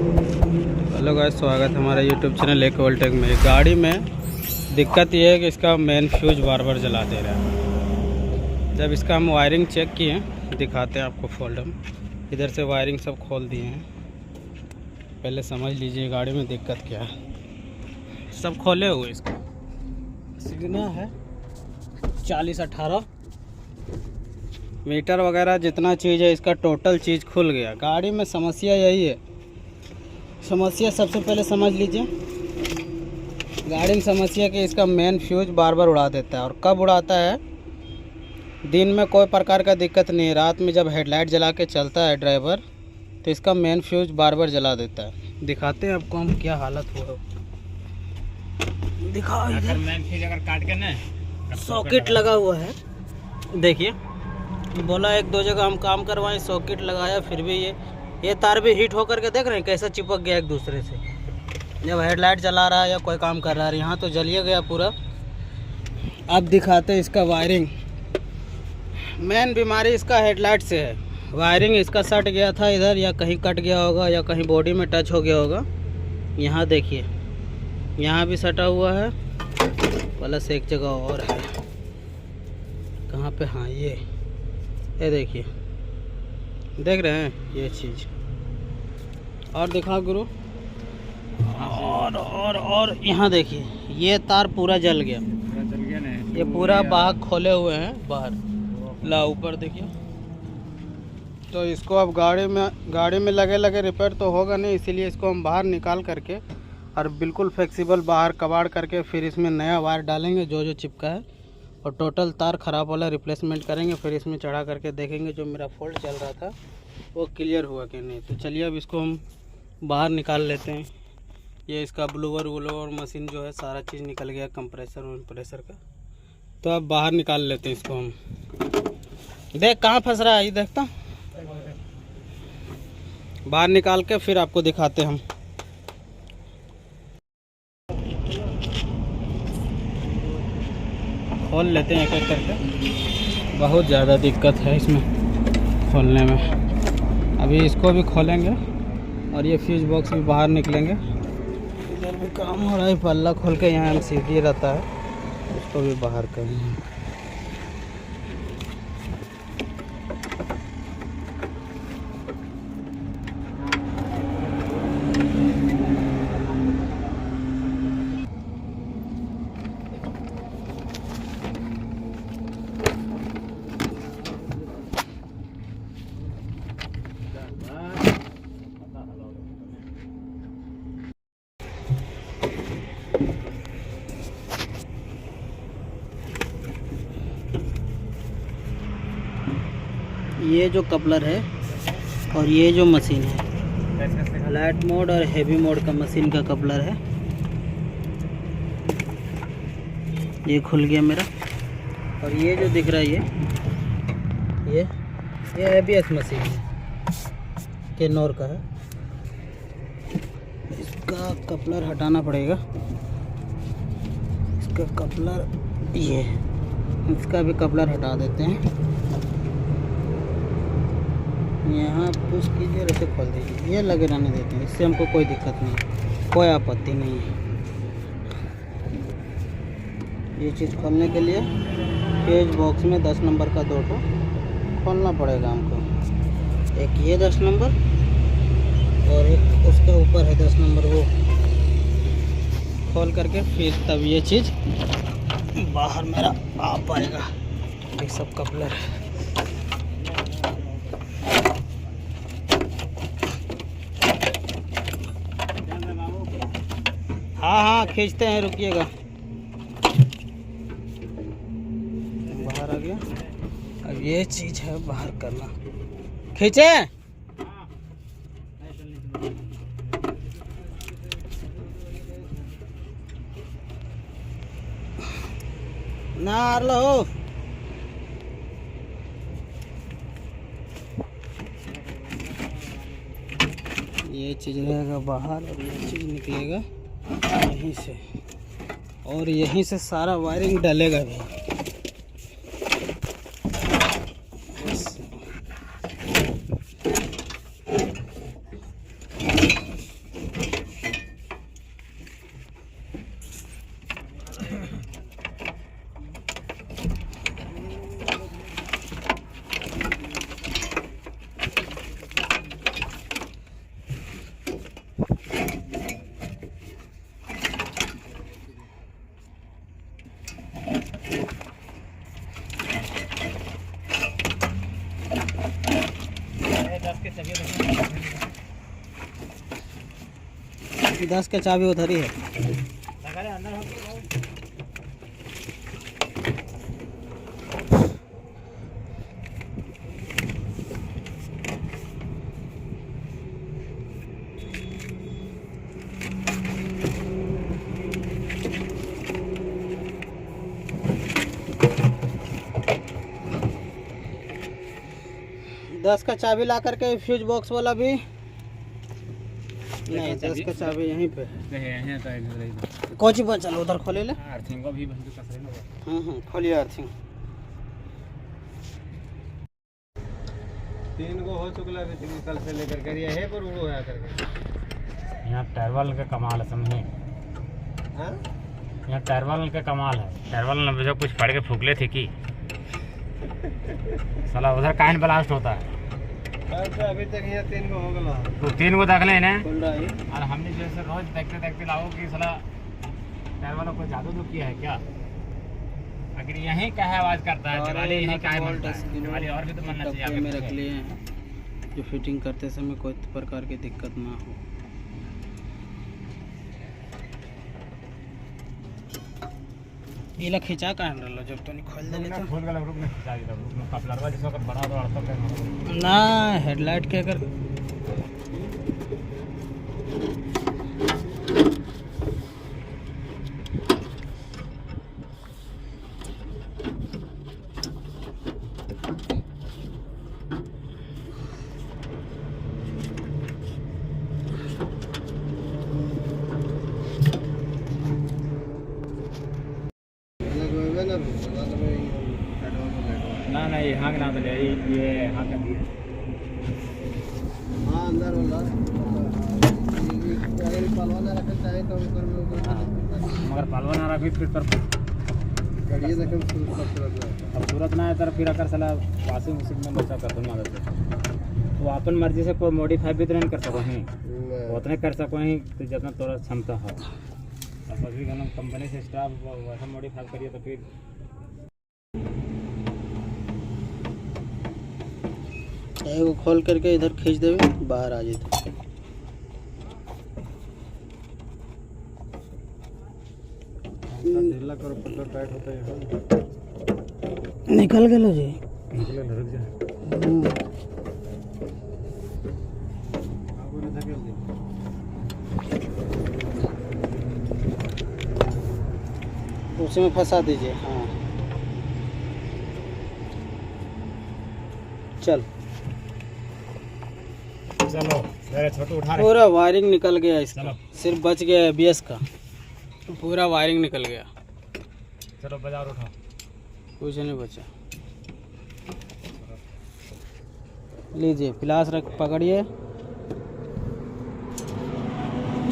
Hello guys, स्वागत है हमारे यूट्यूब चैनल एक वोल्टेक में। गाड़ी में दिक्कत ये है कि इसका मेन फ्यूज बार बार जला दे रहा है। जब इसका हम वायरिंग चेक किए, दिखाते हैं आपको फोल्ड हम। इधर से वायरिंग सब खोल दिए हैं। पहले समझ लीजिए गाड़ी में दिक्कत क्या है। सब खोले हुए इसका सिग्नल है 40-18 मीटर वगैरह जितना चीज़ है इसका टोटल चीज़ खुल गया। गाड़ी में समस्या यही है। समस्या सबसे पहले समझ लीजिए, गाड़ी में समस्या कि इसका मेन फ्यूज बार बार उड़ा देता है। और कब उड़ाता है? दिन में कोई प्रकार का दिक्कत नहीं है, रात में जब हेडलाइट जला के चलता है ड्राइवर तो इसका मेन फ्यूज बार बार जला देता है। दिखाते हैं आपको हम क्या हालत हुआ। दिखाओ, अगर मेन फ्यूज अगर काट के ना सॉकेट लगा हुआ है। देखिए, बोला एक दो जगह हम काम करवाएं, सॉकेट लगाया, फिर भी ये तार भी हीट होकर के देख रहे हैं कैसा चिपक गया एक दूसरे से। जब हेडलाइट जला रहा है या कोई काम कर रहा है, यहाँ तो जलिए गया पूरा। अब दिखाते हैं इसका वायरिंग। मेन बीमारी इसका हेडलाइट से है। वायरिंग इसका सट गया था इधर, या कहीं कट गया होगा या कहीं बॉडी में टच हो गया होगा। यहाँ देखिए, यहाँ भी सटा हुआ है, प्लस एक जगह और है। कहाँ पे? हाँ, ये देखिए, देख रहे हैं ये चीज़। और दिखा गुरु, और यहाँ देखिए, ये तार पूरा जल गया ना। ये पूरा बाहर खोले हुए हैं बाहर। ला ऊपर देखिए। तो इसको अब गाड़ी में लगे रिपेयर तो होगा नहीं, इसीलिए इसको हम बाहर निकाल करके और बिल्कुल फ्लेक्सिबल बाहर कबाड़ करके फिर इसमें नया वायर डालेंगे जो चिपका है, और टोटल तार ख़राब वाला रिप्लेसमेंट करेंगे। फिर इसमें चढ़ा करके देखेंगे जो मेरा फॉल्ट चल रहा था वो क्लियर हुआ कि नहीं। तो चलिए अब इसको हम बाहर निकाल लेते हैं। ये इसका ब्लोअर मशीन जो है सारा चीज़ निकल गया, कंप्रेसर का। तो अब बाहर निकाल लेते हैं इसको हम। देख कहाँ फंस रहा है, ये देखता। बाहर निकाल के फिर आपको दिखाते हैं हम। खोल लेते हैं एक एक करके। बहुत ज़्यादा दिक्कत है इसमें खोलने में। अभी इसको भी खोलेंगे और ये फ्यूज बॉक्स भी बाहर निकलेंगे। इधर भी काम हो रहा है, पल्ला खोल के यहाँ सीधी रहता है, उसको भी बाहर करेंगे। ये जो कपलर है और ये जो मशीन है, लाइट मोड और हेवी मोड का मशीन का कपलर है। ये खुल गया मेरा। और ये जो दिख रहा है ये ABS मशीन है, केनोर का है। इसका कपलर हटाना पड़ेगा। इसका कपलर इसका भी कपलर हटा देते हैं। यहाँ पुश कीजिए, ऐसे खोल दीजिए। ये लगे रहने देते हैं, इससे हमको कोई दिक्कत नहीं, कोई आपत्ति नहीं है। ये चीज़ खोलने के लिए फ्यूज बॉक्स में 10 नंबर का 2 ठो खोलना पड़ेगा हमको। एक ये 10 नंबर और एक उसके ऊपर है 10 नंबर, वो खोल करके फिर तब ये चीज़ बाहर मेरा आ पाएगा। ये सब कपलर है। हाँ, खींचते हैं, रुकिएगा। बाहर आ गया। अब ये चीज़ है बाहर करना। खींचे ना लो। ये चीज़ रहेगा बाहर और ये चीज़ निकलेगा यहीं से, और यहीं से सारा वायरिंग डलेगा भी। 10 का चाबी उधर ही है। दस का चाबी ला करके फ्यूज बॉक्स वाला भी नहीं, 10 का चाबी यहीं पे है। कौन सी चलो उधर खोले ले। अर्थिंग भी खोलिए अर्थिंग। 3 गो हो चुकला कल से लेकर कर ये है पर उड़ो है करके। यहाँ टायरवाल का कमाल है, समझे? हाँ, यहाँ टायरवाल का कमाल है। टायरवाल ने जो कुछ पढ़ के फूकले थे कि साला उधर काइन ब्लास्ट होता है। तो अभी तक यहाँ 3 गो हो गया, तो 3 गो देख लें और हमने जैसे रोज देखते देखते लाओ कि साला टायरवाल को जादू तो किया है क्या? अगर यहीं का है आवाज करता है दिवाली, यहीं का है बनता है दिवाली। और भी तो बनना चाहिए में रख लिए हैं जो फिटिंग करते समय कोई प्रकार की दिक्कत ना हो। ये खिंचा का हैंडल जब तो नहीं खोल देले तो खोल गला रुक में खिंचा दिया रुक में कपलरवा जैसा कर बड़ा तो अड़ता कर ना हेडलाइट के अगर ना नहीं यहाँ ना तो ले ये यहाँ का दिया। हाँ अंदर वाला पालवाना रखना चाहिए तो ऊपर में मगर पालवाना रखी फिर पर गाड़ी देखो खूबसूरत ना है तर फिर अगर साला वाशिंग मशीन में बचा कर दूँ मदद से तो अपन मर्जी से कोई मॉडिफाई भी तो नहीं कर सको ही, उतने कर सको ही तो जितना थोड़ा क्षमता है। अब अभी कंपनी से स्टाफ वैसा मॉडिफाई करिए तो फिर वो खोल करके इधर खींच देवे बाहर आ जाते। निकल गए जी, उसी में फंसा दीजिए। हाँ चल चलो छोटू उठा रहे। पूरा वायरिंग निकल गया इसका, सिर्फ बच गया ABS का, पूरा वायरिंग निकल गया। चलो बाजार उठा, कुछ नहीं बचा। लीजिए प्लास रख पकड़िए।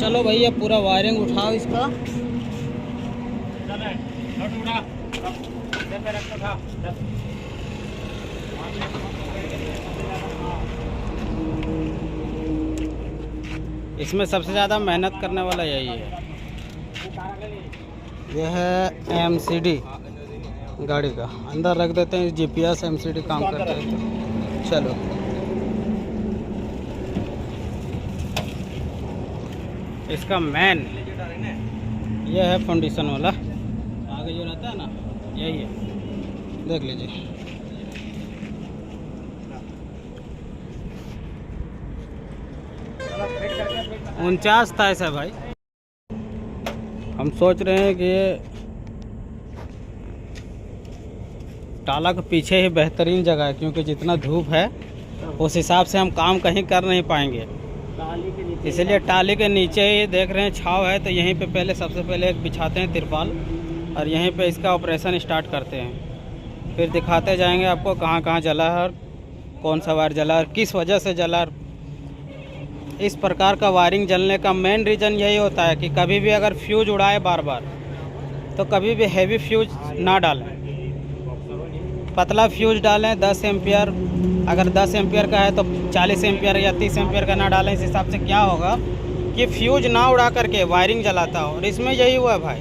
चलो भैया पूरा वायरिंग उठाओ इसका। इसमें सबसे ज़्यादा मेहनत करने वाला यही है। यह है MCD गाड़ी का, अंदर रख देते हैं GPS MCD काम करते हैं। चलो इसका मेन यह है फाउंडेशन वाला, आगे जो रहता है ना यही है, देख लीजिए। 49 था ऐसा भाई। हम सोच रहे हैं कि ये टाला के पीछे ही बेहतरीन जगह है, क्योंकि जितना धूप है उस हिसाब से हम काम कहीं कर नहीं पाएंगे, इसलिए टाली के नीचे ही देख रहे हैं छाव है। तो यहीं पे पहले सबसे पहले एक बिछाते हैं तिरपाल और यहीं पे इसका ऑपरेशन स्टार्ट करते हैं। फिर दिखाते जाएंगे आपको कहाँ कहाँ जला है और कौन सा वायर जला और किस वजह से जला। इस प्रकार का वायरिंग जलने का मेन रीज़न यही होता है कि कभी भी अगर फ्यूज उड़ाए बार बार तो कभी भी हैवी फ्यूज ना डालें, पतला फ्यूज डालें 10 एम्पियर। अगर 10 एम्पियर का है तो 40 एम्पियर या 30 एम्पियर का ना डालें। इस हिसाब से क्या होगा कि फ्यूज ना उड़ा करके वायरिंग जलाता हो, और इसमें यही हुआ है भाई।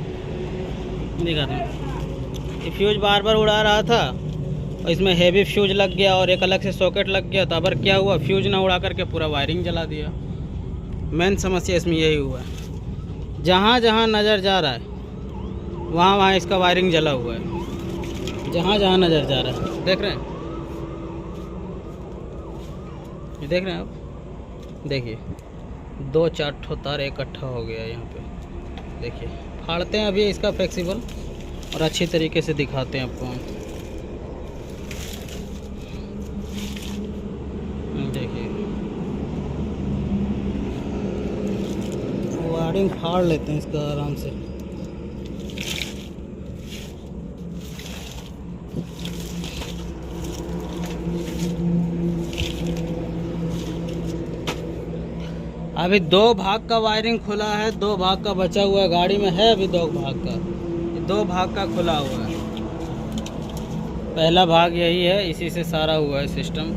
दिखाते हैं ये फ्यूज बार बार उड़ा रहा था और इसमें हैवी फ्यूज लग गया और एक अलग से सॉकेट लग गया। तो अब क्या हुआ, फ्यूज ना उड़ा करके पूरा वायरिंग जला दिया। मेन समस्या इसमें यही हुआ है। जहाँ जहाँ नज़र जा रहा है वहाँ वहाँ इसका वायरिंग जला हुआ है, जहाँ जहाँ नज़र जा रहा है। देख रहे हैं, ये देख रहे हैं आप, देखिए 2-4 ठो तार इकट्ठा हो गया यहाँ पे। देखिए फाड़ते हैं अभी इसका फ्लेक्सिबल और अच्छी तरीके से दिखाते हैं आपको हम। देखिए वायरिंग फाड़ लेते हैं इसका आराम से। अभी 2 भाग का वायरिंग खुला है, 2 भाग का बचा हुआ है। गाड़ी में है अभी 2 भाग का, 2 भाग का खुला हुआ है। पहला भाग यही है, इसी से सारा हुआ है सिस्टम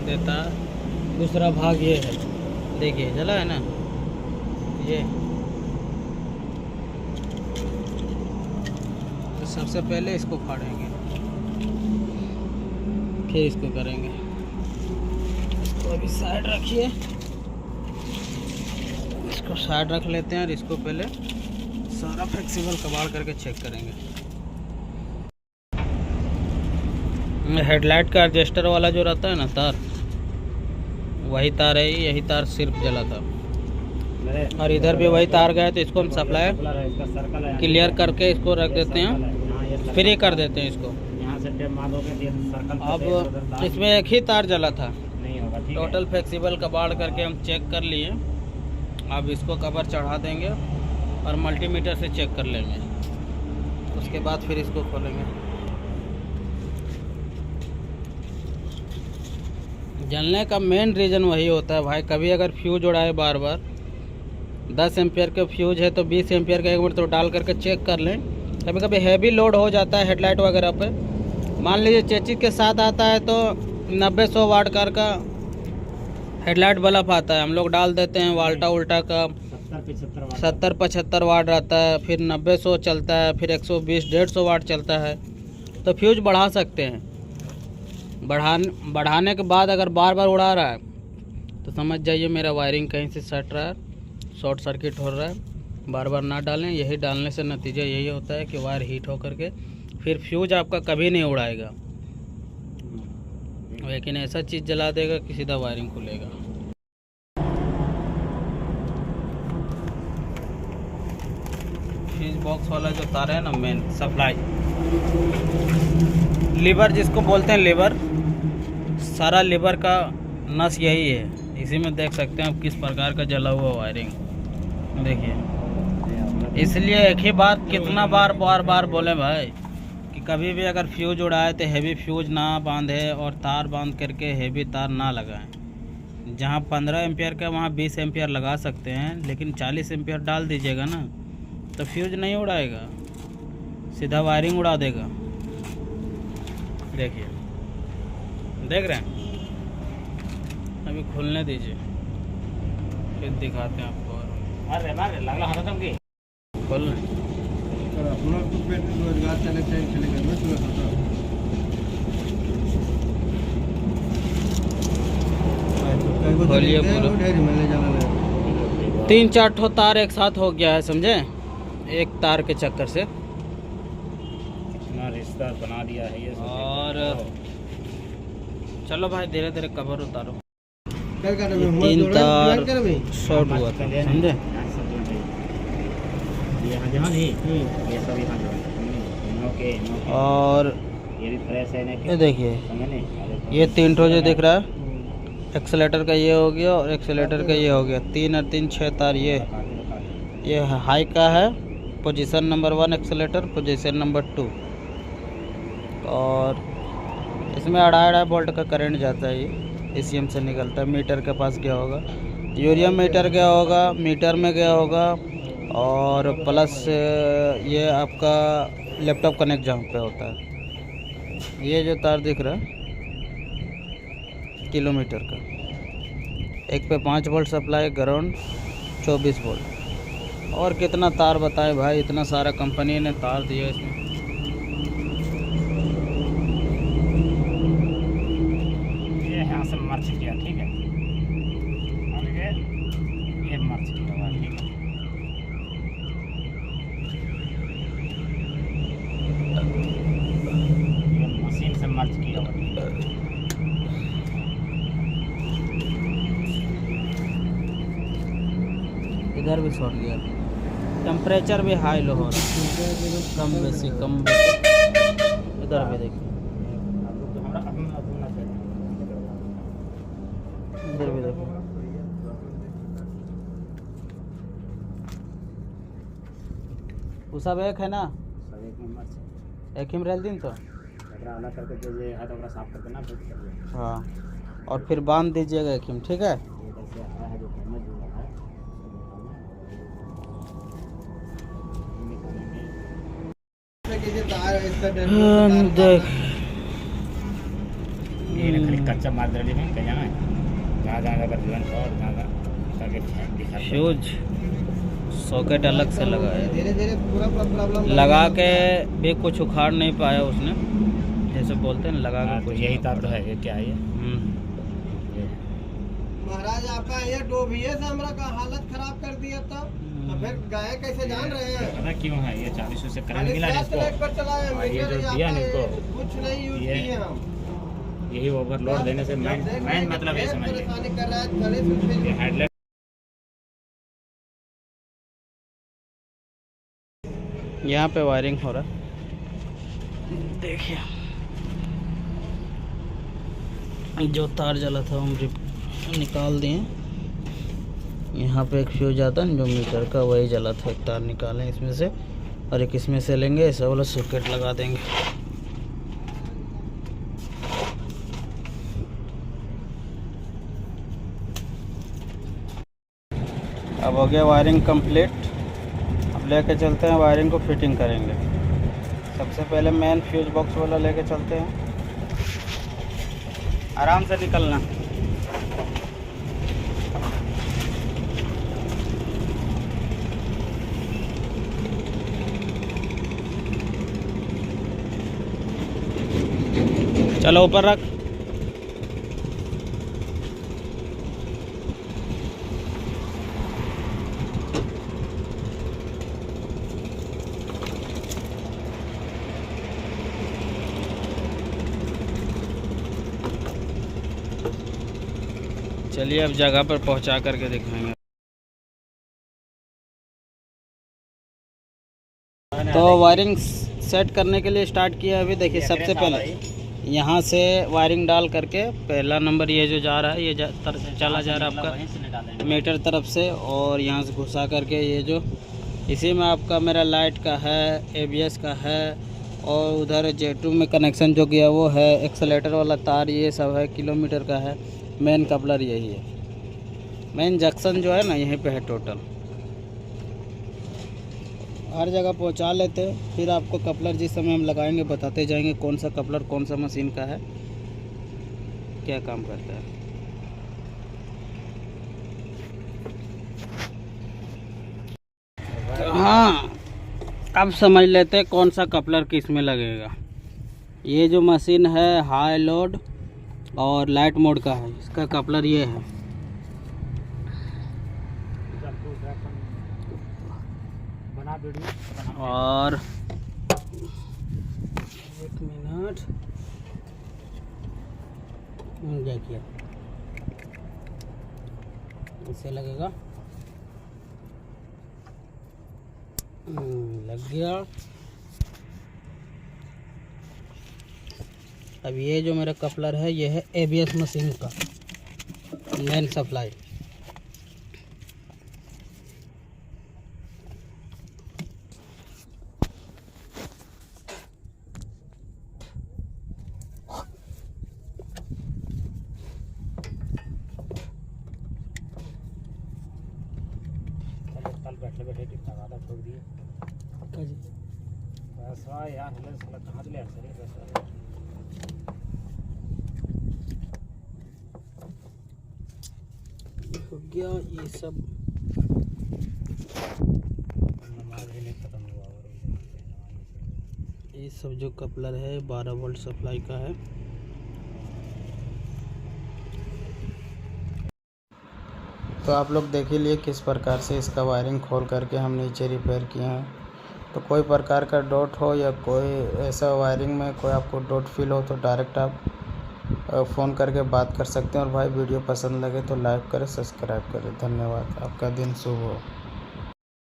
देता है। दूसरा भाग ये है, देखिए जला है ना ये। तो सबसे पहले इसको फाड़ेंगे, फिर इसको करेंगे। इसको अभी साइड रखिए, इसको साइड रख लेते हैं और इसको पहले सारा फ्लेक्सिबल कबाड़ करके चेक करेंगे। हेडलाइट का एडजस्टर वाला जो रहता है ना तार, वही तार है, यही तार सिर्फ जला था। और इधर भी वही तार गया, तो इसको हम सप्लाई क्लियर करके इसको रख देते हैं, फ्री कर देते हैं इसको। अब इसमें एक ही तार जला था, टोटल फ्लेक्सिबल कबाड़ करके हम चेक कर लिए। अब इसको कवर चढ़ा देंगे और मल्टीमीटर से चेक कर लेंगे, उसके बाद फिर इसको खोलेंगे। जलने का मेन रीज़न वही होता है भाई, कभी अगर फ्यूज उड़ाए बार बार, 10 एम्पियर का फ्यूज है तो 20 एम्पियर का एक बार तो डाल करके चेक कर लें। कभी कभी हैवी लोड हो जाता है हेडलाइट वगैरह पे, मान लीजिए चेचिक के साथ आता है तो 90-100 वाट का हेडलाइट बल्ब आता है, हम लोग डाल देते हैं वाल्टा उल्टा का 70-75 वाट रहता है, फिर 90-100 चलता है, फिर 120-150 वाट चलता है, तो फ्यूज बढ़ा सकते हैं। बढ़ाने के बाद अगर बार बार उड़ा रहा है तो समझ जाइए मेरा वायरिंग कहीं से सट रहा है, शॉर्ट सर्किट हो रहा है। बार बार ना डालें, यही डालने से नतीजा यही होता है कि वायर हीट होकर के फिर फ्यूज आपका कभी नहीं उड़ाएगा, लेकिन ऐसा चीज़ जला देगा कि सीधा वायरिंग खुलेगा। फ्यूज बॉक्स वाला जो तार है ना, मेन सप्लाई लीवर जिसको बोलते हैं, लीवर, सारा लीवर का नस यही है। इसी में देख सकते हैं आप किस प्रकार का जला हुआ वायरिंग। देखिए, इसलिए एक ही बात कितना बार बोले भाई कि कभी भी अगर फ्यूज उड़ाए तो हैवी फ्यूज ना बांधे और तार बांध करके हैवी तार ना लगाएं। जहां 15 एम्पियर का वहां 20 एम्पियर लगा सकते हैं, लेकिन 40 एम्पियर डाल दीजिएगा ना तो फ्यूज नहीं उड़ाएगा, सीधा वायरिंग उड़ा देगा। देखिए, देख रहे हैं, अभी खुलने दीजिए फिर दिखाते हैं आपको। खोल खोलिए पूरा। 3-4 ठो तार एक साथ हो गया है, समझे, एक तार के चक्कर से रिश्ता बना दिया है ये। और चलो भाई धीरे धीरे कवर उतारो। 3 तार शॉर्ट हुआ था, समझे। और ये देखिए, ये 3 ठो जो दिख रहा है, एक्सेलेटर का ये हो गया और एक्सेलेटर का ये हो गया, 3 और 3 6 तार। ये हाई का है, position number 1 accelerator, position number 2। और इसमें 2.5 वोल्ट का करंट जाता है, ये एसीएम से निकलता है। मीटर के पास गया होगा, यूरिया मीटर गया होगा, मीटर में गया होगा, और प्लस ये आपका लैपटॉप कनेक्ट जहाँ पे होता है। ये जो तार दिख रहा है किलोमीटर का, एक पे 5 वोल्ट सप्लाई, ग्राउंड 24 वोल्ट। और कितना तार बताएं भाई, इतना सारा कंपनी ने तार दिया इसमें। ये यहाँ से मर्ज किया, ठीक है, और ये मर्ज किया हुआ, ठीक है। इधर भी शॉर्ट गया। टेम्परेचर भी हाई लो हो रहा है, कम बेसी इधर भी देखिए, इधर भी देखो। वो सब एक है ना, एक ही रेल दिन तो अलग करके जो ये है तो साफ करके ना फिर हाँ, और फिर बांध दीजिएगा एक ही, ठीक है। देख ये खाली कच्चा माल दे में कहीं जाना है, जहाँ जहाँ का जीवन और जहाँ फ्यूज सॉकेट अलग से लगा है, धीरे धीरे पूरा प्रॉब्लम लगा के भी कुछ उखाड़ नहीं पाया उसने, जैसे बोलते हैं लगा के कुछ। यही तार तो है, ये क्या है ये? महाराज आपका ये डोबिये से हमरा का हालत खराब कर दिया था, तो फिर गए कैसे जान रहे हैं? पता क्यों है ये 40 से करंट खाली मिला है इसको, पर चलाए और ये मीटर जो दिया या ना इसको, कुछ नहीं यूज ये- किए हम। यही ओवरलोड देने से मेन मतलब ये समझ लीजिए। परेशानी कर रहा है, खड़े से फिर ये हेडलाइट यहाँ पे वायरिंग हो रहा है, देखिए जो तार जला था हम निकाल दिए। यहाँ पे एक फ्यूज आता है ना जो मीटर का, वही जला था, एक तार निकालें इसमें से और एक इसमें से लेंगे, ऐसा वाला सॉकेट लगा देंगे। अब हो गया वायरिंग कंप्लीट। अब लेके चलते हैं वायरिंग को फिटिंग करेंगे। सबसे पहले मेन फ्यूज बॉक्स वाला लेके चलते हैं, आराम से निकलना। चलो ऊपर रख। चलिए अब जगह पर पहुंचा करके दिखाएंगे। तो वायरिंग सेट करने के लिए स्टार्ट किया अभी। देखिए सबसे पहले यहाँ से वायरिंग डाल करके, पहला नंबर ये जो जा रहा है, ये चला जा रहा है आपका मीटर तरफ से, और यहाँ से घुसा करके ये जो इसी में आपका मेरा लाइट का है, एबीएस का है, और उधर J2 में कनेक्शन जो किया वो है, एक्सेलेटर वाला तार ये सब है, किलोमीटर का है। मेन कपलर यही है, मेन जंक्शन जो है ना यहीं पे है टोटल। हर जगह पहुंचा लेते, फिर आपको कपलर जिस समय हम लगाएंगे बताते जाएंगे कौन सा कपलर कौन सा मशीन का है, क्या काम करता है। हाँ, अब समझ लेते हैं कौन सा कपलर किस में लगेगा। ये जो मशीन है हाई लोड और लाइट मोड का है, इसका कपलर ये है। और एक मिनट देखिए, इसे लगेगा, लग गया। अब ये जो मेरा कपलर है ये है एबीएस मशीन का मेन सप्लाई। बैठे बैठे कितना ज़्यादा ठोक दिए पैसा यार, कहाँ ले पैसा। हो गया ये सब। ये सब जो कपलर है 12 वोल्ट सप्लाई का है। तो आप लोग देख ही लिए किस प्रकार से इसका वायरिंग खोल करके हम नीचे रिपेयर किए हैं। तो कोई प्रकार का डॉट हो या कोई ऐसा वायरिंग में कोई आपको डॉट फील हो तो डायरेक्ट आप फ़ोन करके बात कर सकते हैं। और भाई वीडियो पसंद लगे तो लाइक करें, सब्सक्राइब करें। धन्यवाद, आपका दिन शुभ हो।